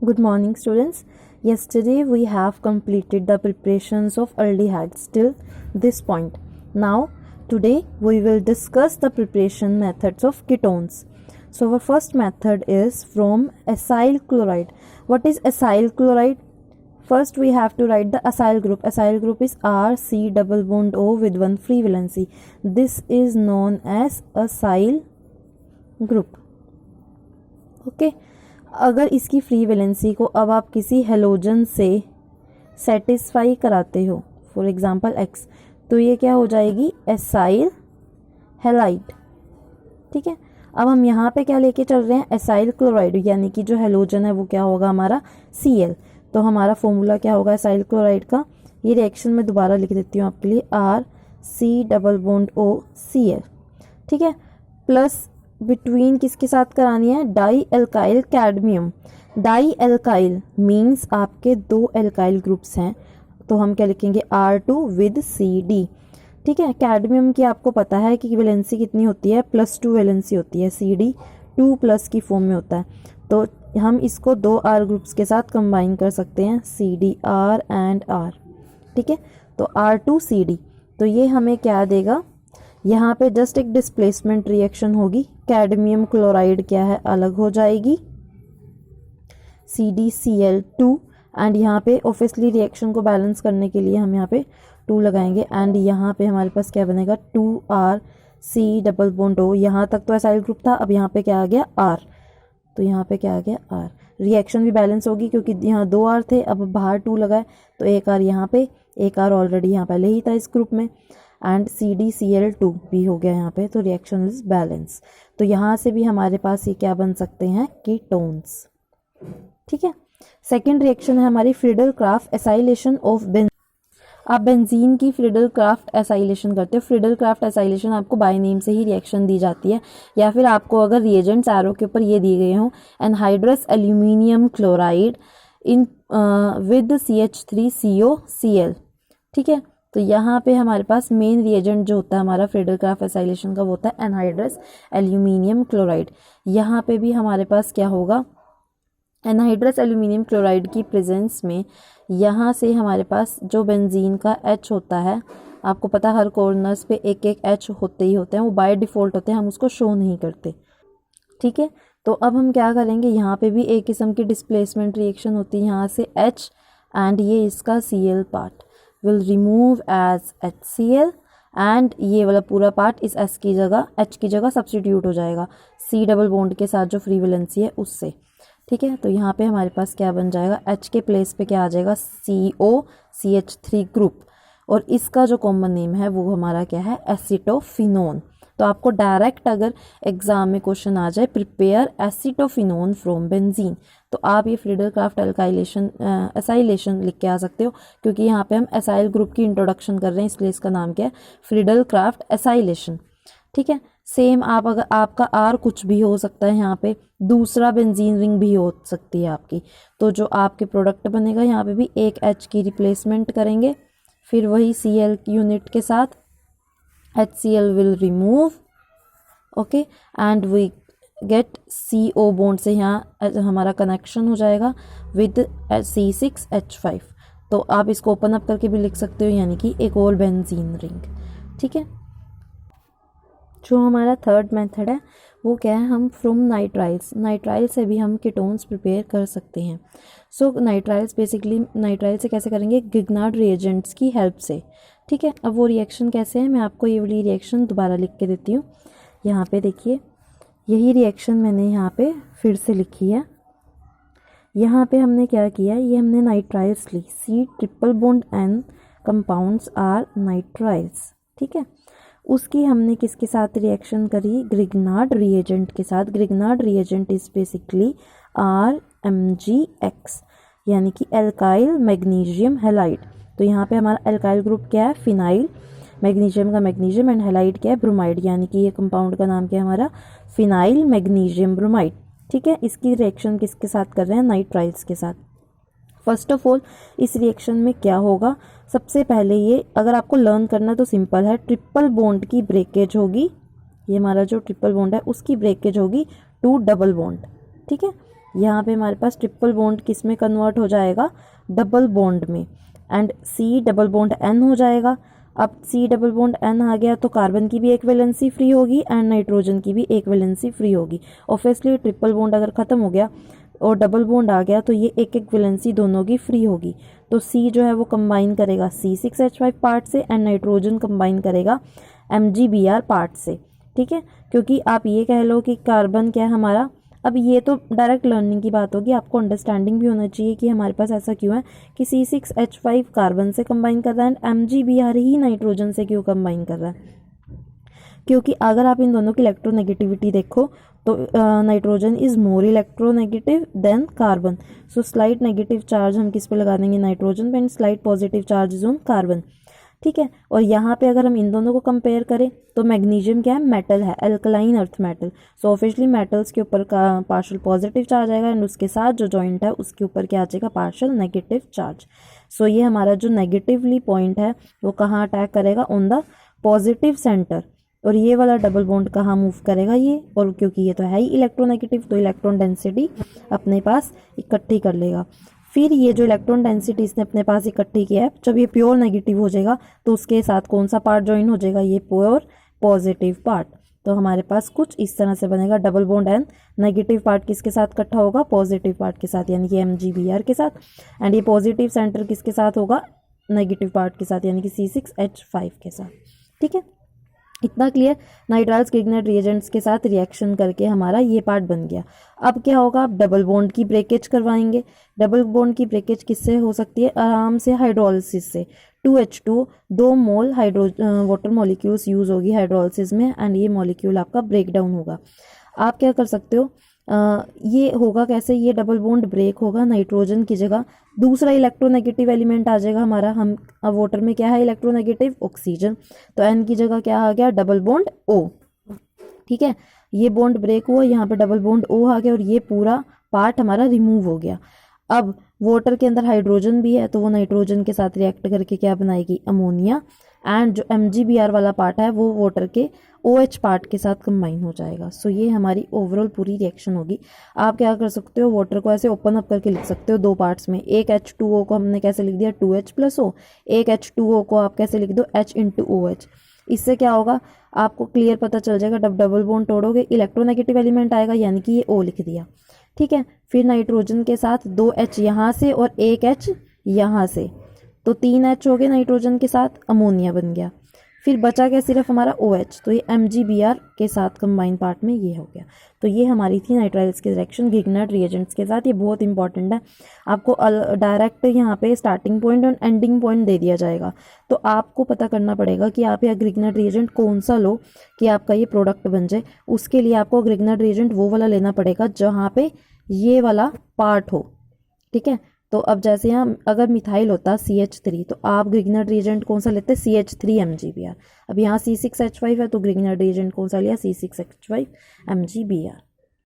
Good morning, students. Yesterday we have completed the preparations of aldehydes till this point. Now, today we will discuss the preparation methods of ketones. So, our first method is from acyl chloride. What is acyl chloride? First, we have to write the acyl group. Acyl group is RC double bond O with one free valency. This is known as acyl group. Okay. अगर इसकी free valency को अब आप किसी halogen से satisfy कराते हो, for example X, तो ये क्या हो जाएगी? Acyl halide. ठीक है. अब हम यहाँ पे क्या लेके चल रहे हैं? एसाइल क्लोराइड, यानी कि जो हेलोजन है वो क्या होगा हमारा? Cl. तो हमारा फॉर्मूला क्या होगा एसाइल क्लोराइड का? ये रिएक्शन मैं दोबारा लिख देती हूँ आपके लिए, RC डबल बॉन्ड OCl. ठीक है. प्लस बिटवीन किसके साथ करानी है? Dialkyl cadmium. Dialkyl means आपके दो एल्काइल ग्रुप्स हैं, तो हम क्या लिखेंगे? R2 with CD. ठीक है. कैडमियम की आपको पता है कि वैलेंसी कितनी होती है? +2 वैलेंसी होती है. CD 2+ की फॉर्म में होता है, तो हम इसको दो R ग्रुप्स के साथ कंबाइन कर सकते हैं, CDR एंड R. ठीक है. तो R2CD, तो ये हमें क्या देगा? यहाँ पे जस्ट एक डिस्प्लेसमेंट रिएक्शन होगी. कैडमियम क्लोराइड क्या है? अलग हो जाएगी, CdCl2, एंड यहाँ पे ऑब्वियसली रिएक्शन को बैलेंस करने के लिए हम यहाँ पे 2 लगाएंगे, एंड यहाँ पे हमारे पास क्या बनेगा? 2RC double bond O. यहाँ तक तो एसाइल ग्रुप था, अब यहाँ पे क्या आ गया? R. तो यहाँ पे क्या आ गया? R. रिएक्शन भी बैलेंस होगी क्योंकि यहाँ 2 R थे, अब बाहर 2 लगाए तो एक R यहाँ पे, एक R ऑलरेडी यहाँ पहले ही था इस ग्रुप में, एंड CdCl2 भी हो गया यहाँ पे, तो रिएक्शन इज बैलेंस. तो यहाँ से भी हमारे पास ये क्या बन सकते हैं? कीटोन्स. ठीक है. सेकेंड रिएक्शन है हमारी Friedel Crafts acylation of benzene. आप बेंजीन की फ्रीडल क्राफ्ट एसाइलेशन करते हो. फ्रीडल क्राफ्ट एसाइलेशन आपको बाय नेम से ही रिएक्शन दी जाती है, या फिर आपको अगर रिएजेंट्स एरो के ऊपर ये दिए गए हों, anhydrous aluminium chloride in with CH3COCl. ठीक है. तो यहाँ पे हमारे पास मेन रिएजेंट जो होता है हमारा फ्रीडल क्राफ्ट एसाइलेशन का वो होता है एनहाइड्रस एल्यूमिनियम क्लोराइड. यहाँ पे भी हमारे पास क्या होगा? एनहाइड्रस एल्यूमिनियम क्लोराइड की प्रेजेंस में यहाँ से हमारे पास जो बेंजीन का H होता है, आपको पता है हर कॉर्नर्स पे एक एक H होते ही होते हैं, वो बाय डिफ़ॉल्ट होते हैं, हम उसको शो नहीं करते. ठीक है. तो अब हम क्या करेंगे? यहाँ पे भी एक किस्म की डिस्प्लेसमेंट रिएक्शन होती है. यहाँ से H एंड ये इसका Cl part will remove as HCl, and ये वाला पूरा पार्ट इस H की जगह सब्सटीट्यूट हो जाएगा C डबल बॉन्ड के साथ जो फ्री वैलेंसी है उससे. ठीक है. तो यहाँ पे हमारे पास क्या बन जाएगा? H के प्लेस पे क्या आ जाएगा? COCH3 ग्रुप, और इसका जो कॉमन नेम है वो हमारा क्या है? एसिटोफिनोन. तो आपको डायरेक्ट अगर एग्जाम में क्वेश्चन आ जाए, प्रिपेयर एसिटोफिनोन फ्रॉम बेंजीन, तो आप ये फ्रीडल क्राफ्ट एसाइलेशन लिख के आ सकते हो, क्योंकि यहाँ पे हम एसाइल ग्रुप की इंट्रोडक्शन कर रहे हैं, इसलिए इसका नाम क्या है? Friedel Crafts acylation. ठीक है. सेम आप अगर आपका R कुछ भी हो सकता है, यहाँ पे दूसरा बेंजीन रिंग भी हो सकती है आपकी, तो जो आपके प्रोडक्ट बनेगा यहाँ पे भी एक H की रिप्लेसमेंट करेंगे, फिर वही Cl यूनिट के साथ HCl will remove, okay, and we get CO bond से यहाँ हमारा कनेक्शन हो जाएगा विद C6H5. तो आप इसको ओपन अप करके भी लिख सकते हो, यानी कि एक और बेंजीन रिंग. ठीक है. जो हमारा थर्ड मेथड है वो क्या है? हम फ्रॉम नाइट्राइल से भी हम कीटोन्स प्रिपेयर कर सकते हैं. सो नाइट्राइल से कैसे करेंगे? गिग्नार्ड रिएजेंट्स की हेल्प से. ठीक है. अब वो रिएक्शन कैसे है, मैं आपको ये वाली रिएक्शन दोबारा लिख के देती हूँ. यहाँ पे देखिए, यही रिएक्शन मैंने यहाँ पे फिर से लिखी है. यहाँ पे हमने क्या किया? ये हमने नाइट्राइल्स ली, C triple bond N compounds are nitriles. ठीक है. उसकी हमने किसके साथ रिएक्शन करी? ग्रिग्नार्ड रिएजेंट के साथ. Grignard reagent is basically RMgX, यानी कि एल्काइल मैग्नीशियम हैलाइड. तो यहाँ पे हमारा एल्काइल ग्रुप क्या है? फिनाइल. मैग्नीशियम का मैग्नीशियम, एंड हैलाइड क्या है? ब्रोमाइड, यानी कि ये कंपाउंड का नाम क्या है हमारा? Phenyl magnesium bromide. ठीक है. इसकी रिएक्शन किसके साथ कर रहे हैं? नाइट्राइल्स के साथ. फर्स्ट ऑफ ऑल इस रिएक्शन में क्या होगा? सबसे पहले ये अगर आपको लर्न करना तो सिंपल है, ट्रिपल बॉन्ड की ब्रेकेज होगी. ये हमारा जो ट्रिपल बॉन्ड है उसकी ब्रेकेज होगी 2 डबल बॉन्ड. ठीक है. यहाँ पे हमारे पास ट्रिपल बॉन्ड किस में कन्वर्ट हो जाएगा, डबल बॉन्ड में, and C double bond N हो जाएगा। अब C डबल बॉन्ड N आ गया तो कार्बन की भी एक वैलेंसी फ्री होगी एंड नाइट्रोजन की भी एक वैलेंसी फ्री होगी। ऑब्वियसली ट्रिपल बॉन्ड अगर ख़त्म हो गया और डबल बॉन्ड आ गया तो ये एक एक वैलेंसी दोनों की फ्री होगी। तो C जो है वो कंबाइन करेगा C6H5 पार्ट से एंड नाइट्रोजन कंबाइन करेगा MgBr पार्ट से, ठीक है। क्योंकि आप ये कह लो कि कार्बन क्या है हमारा, अब ये तो डायरेक्ट लर्निंग की बात होगी, आपको अंडरस्टैंडिंग भी होना चाहिए कि हमारे पास ऐसा क्यों है कि C6H5 कार्बन से कंबाइन कर रहा है एंड MgBr ही नाइट्रोजन से क्यों कंबाइन कर रहा है। क्योंकि अगर आप इन दोनों की इलेक्ट्रोनेगेटिविटी देखो तो nitrogen is more electronegative than carbon, so slight negative charge हम किस पे लगा देंगे, नाइट्रोजन पे, and slight positive charge is on carbon, ठीक है। और यहाँ पे अगर हम इन दोनों को कंपेयर करें तो मैग्नीशियम क्या है, मेटल है, alkaline earth metal, so obviously metals के ऊपर का पार्शियल पॉजिटिव चार्ज आएगा एंड उसके साथ जो जॉइंट है उसके ऊपर क्या आ जाएगा, पार्शियल नेगेटिव चार्ज। सो ये हमारा जो नेगेटिवली पॉइंट है वो कहाँ अटैक करेगा, ऑन द पॉजिटिव सेंटर, और ये वाला डबल बॉन्ड कहाँ मूव करेगा, ये, और क्योंकि ये तो है ही इलेक्ट्रोनेगेटिव तो इलेक्ट्रॉन डेंसिटी अपने पास इकट्ठी कर लेगा। फिर ये जो इलेक्ट्रॉन डेंसिटी इसने अपने पास इकट्ठी किया है, जब ये प्योर नेगेटिव हो जाएगा तो उसके साथ कौन सा पार्ट ज्वाइन हो जाएगा, ये प्योर पॉजिटिव पार्ट। तो हमारे पास कुछ इस तरह से बनेगा double bond and negative part किसके साथ इकट्ठा होगा, पॉजिटिव पार्ट के साथ, यानी कि MgBr के साथ, एंड ये पॉजिटिव सेंटर किसके साथ होगा, नेगेटिव पार्ट के साथ, यानी कि C6H5 के साथ, ठीक है। इतना क्लियर। नाइट्राइल्स ग्रिग्नेट रिएजेंट्स के साथ रिएक्शन करके हमारा ये पार्ट बन गया। अब क्या होगा, आप डबल बॉन्ड की ब्रेकेज करवाएंगे। डबल बॉन्ड की ब्रेकेज किससे हो सकती है, आराम से हाइड्रोलिसिस से। 2H2 2 मोल वाटर मॉलिक्यूल्स यूज होगी हाइड्रोलिसिस में एंड ये मॉलिक्यूल आपका ब्रेक डाउन होगा। आप क्या कर सकते हो, ये होगा कैसे, ये डबल बॉन्ड ब्रेक होगा, नाइट्रोजन की जगह दूसरा इलेक्ट्रोनेगेटिव एलिमेंट आ जाएगा हमारा। हम अब वाटर में क्या है इलेक्ट्रोनेगेटिव, ऑक्सीजन, तो N की जगह क्या आ गया, डबल बॉन्ड O, ठीक है। ये बॉन्ड ब्रेक हुआ, यहाँ पे डबल बॉन्ड O आ गया और ये पूरा पार्ट हमारा रिमूव हो गया। अब वाटर के अंदर हाइड्रोजन भी है तो वो नाइट्रोजन के साथ रिएक्ट करके क्या बनाएगी, अमोनिया, एंड जो MgBr वाला पार्ट है वो वाटर के OH पार्ट के साथ कंबाइन हो जाएगा। सो ये हमारी ओवरऑल पूरी रिएक्शन होगी। आप क्या कर सकते हो, वाटर को ऐसे ओपन अप करके लिख सकते हो दो पार्ट्स में। एक H2O को हमने कैसे लिख दिया, 2H+O, एक H2O को आप कैसे लिख दो, H × OH। इससे क्या होगा, आपको क्लियर पता चल जाएगा, जब डबल बॉन्ड तोड़ोगे इलेक्ट्रोनेगेटिव एलिमेंट आएगा, यानी कि ये O लिख दिया, ठीक है। फिर नाइट्रोजन के साथ 2H यहाँ से और 1H यहाँ से, तो 3H हो गए नाइट्रोजन के साथ, अमोनिया बन गया। फिर बचा क्या, सिर्फ हमारा OH, तो ये MgBr के साथ कंबाइन पार्ट में ये हो गया। तो ये हमारी थी नाइट्राइल्स की रिएक्शन ग्रिग्नेट रिएजेंट्स के साथ। ये बहुत इंपॉर्टेंट है, आपको डायरेक्ट यहाँ पे स्टार्टिंग पॉइंट और एंडिंग पॉइंट दे दिया जाएगा, तो आपको पता करना पड़ेगा कि आप यह ग्रिग्नेट रिएजेंट कौन सा लो कि आपका ये प्रोडक्ट बन जाए। उसके लिए आपको ग्रिग्नेट रिएजेंट वो वाला लेना पड़ेगा जहाँ पे ये वाला पार्ट हो, ठीक है। तो अब जैसे यहाँ अगर मिथाइल होता CH3 तो आप ग्रिग्नेट रिएजेंट कौन सा लेते, CH3 MgBr। अब यहाँ C6H5 है तो ग्रिग्नेट रिएजेंट कौन सा लिया, C6H5 MgBr।